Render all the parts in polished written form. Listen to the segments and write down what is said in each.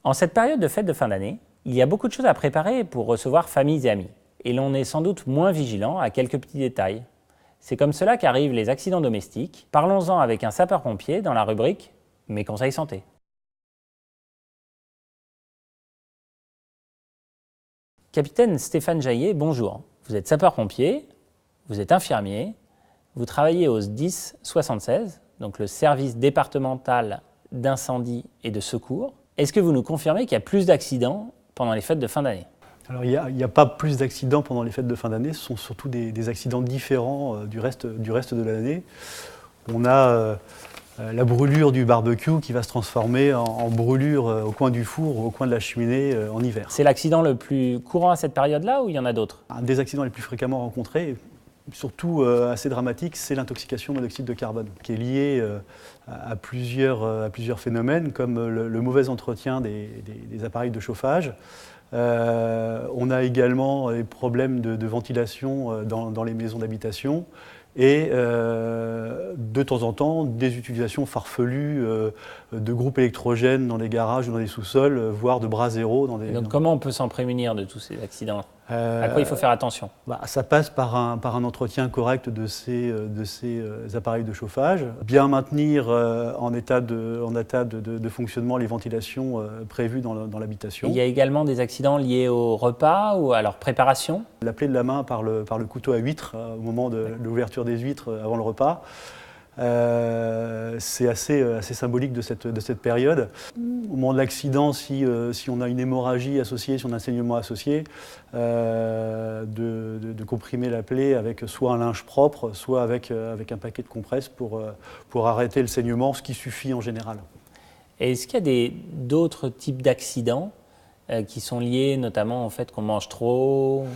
En cette période de fête de fin d'année, il y a beaucoup de choses à préparer pour recevoir familles et amis. Et l'on est sans doute moins vigilant à quelques petits détails. C'est comme cela qu'arrivent les accidents domestiques. Parlons-en avec un sapeur-pompier dans la rubrique « Mes conseils santé ». Capitaine Stéphane Jaillet, bonjour. Vous êtes sapeur-pompier, vous êtes infirmier, vous travaillez au SDIS 76, donc le service départemental d'incendie et de secours. Est-ce que vous nous confirmez qu'il y a plus d'accidents pendant les fêtes de fin d'année ? Alors il n'y a pas plus d'accidents pendant les fêtes de fin d'année, ce sont surtout des accidents différents du reste de l'année. On a la brûlure du barbecue qui va se transformer en brûlure au coin du four ou au coin de la cheminée en hiver. C'est l'accident le plus courant à cette période-là ou il y en a d'autres ? Un des accidents les plus fréquemment rencontrés, surtout assez dramatique, c'est l'intoxication au monoxyde de carbone, qui est liée à plusieurs phénomènes, comme le mauvais entretien des appareils de chauffage. On a également des problèmes de ventilation dans les maisons d'habitation et de temps en temps des utilisations farfelues de groupes électrogènes dans les garages ou dans les sous-sols, voire de bras zéro. Donc comment on peut s'en prémunir de tous ces accidents ? À quoi il faut faire attention ? Ça passe par un entretien correct de ces appareils de chauffage, bien maintenir en état de fonctionnement les ventilations prévues dans l'habitation. Il y a également des accidents liés au repas ou à leur préparation ? La plaie de la main par le couteau à huître au moment de l'ouverture des huîtres avant le repas. C'est assez symbolique de cette période. Au moment de l'accident, si on a une hémorragie associée, si on a un saignement associé, de comprimer la plaie avec soit un linge propre, soit avec un paquet de compresses pour arrêter le saignement, ce qui suffit en général. Et est-ce qu'il y a d'autres types d'accidents qui sont liés notamment au fait qu'on mange trop ?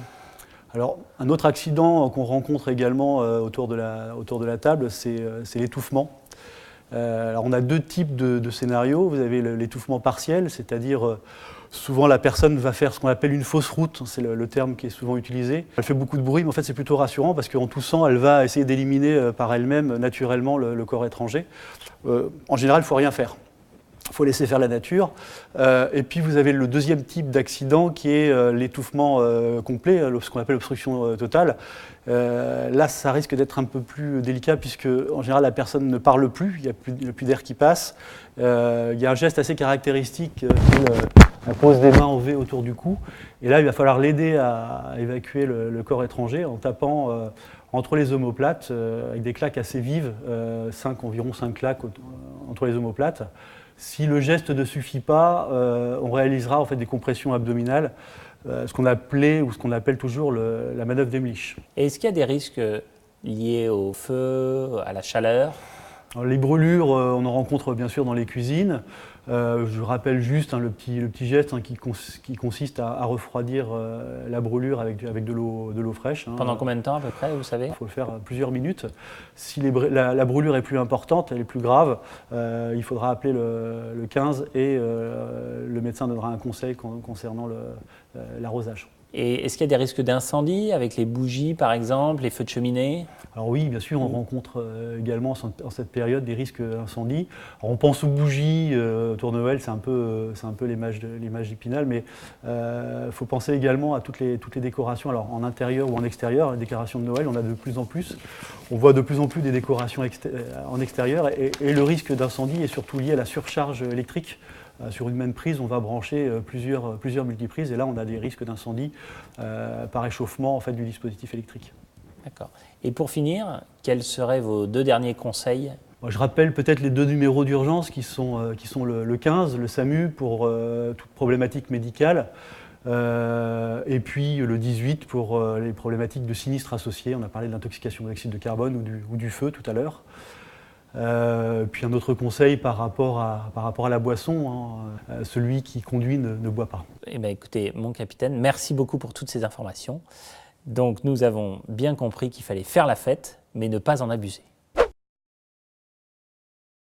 Alors, un autre accident qu'on rencontre également autour de la table, c'est l'étouffement. Alors, on a deux types de scénarios. Vous avez l'étouffement partiel, c'est-à-dire souvent la personne va faire ce qu'on appelle une fausse route, c'est le terme qui est souvent utilisé. Elle fait beaucoup de bruit, mais en fait c'est plutôt rassurant parce qu'en toussant, elle va essayer d'éliminer par elle-même naturellement le corps étranger. En général, il ne faut rien faire. Il faut laisser faire la nature. Et puis vous avez le deuxième type d'accident qui est l'étouffement complet, ce qu'on appelle l'obstruction totale. Là, ça risque d'être un peu plus délicat puisque en général la personne ne parle plus, il n'y a plus d'air qui passe. Il y a un geste assez caractéristique qui est la pose des mains en V autour du cou. Et là, il va falloir l'aider à évacuer le corps étranger en tapant entre les omoplates avec des claques assez vives, environ 5 claques entre les omoplates. Si le geste ne suffit pas, on réalisera en fait des compressions abdominales, ce qu'on appelle toujours la manœuvre d'Emlich. Et est-ce qu'il y a des risques liés au feu, à la chaleur ? Alors, les brûlures, on en rencontre bien sûr dans les cuisines. Je rappelle juste le petit geste qui consiste à refroidir la brûlure avec de l'eau fraîche. Pendant combien de temps à peu près, vous savez ? Il faut le faire plusieurs minutes. Si la brûlure est plus importante, elle est plus grave, il faudra appeler le 15 et le médecin donnera un conseil concernant l'arrosage. Et est-ce qu'il y a des risques d'incendie avec les bougies par exemple, les feux de cheminée ? Alors oui, bien sûr, on rencontre également en cette période des risques d'incendie. On pense aux bougies autour de Noël, c'est un peu l'image d'Épinal, mais il faut penser également à toutes les décorations, alors en intérieur ou en extérieur. Les décorations de Noël, on a de plus en plus. On voit de plus en plus des décorations en extérieur et le risque d'incendie est surtout lié à la surcharge électrique. Sur une même prise, on va brancher plusieurs multiprises et là, on a des risques d'incendie par échauffement en fait, du dispositif électrique. D'accord. Et pour finir, quels seraient vos 2 derniers conseils ? Je rappelle peut-être les 2 numéros d'urgence qui sont le 15, le SAMU pour toute problématique médicale, et puis le 18 pour les problématiques de sinistres associés. On a parlé de l'intoxication au monoxyde de carbone ou du feu tout à l'heure. Puis un autre conseil par rapport à la boisson, celui qui conduit ne boit pas. Eh bien, écoutez, mon capitaine, merci beaucoup pour toutes ces informations. Donc nous avons bien compris qu'il fallait faire la fête, mais ne pas en abuser.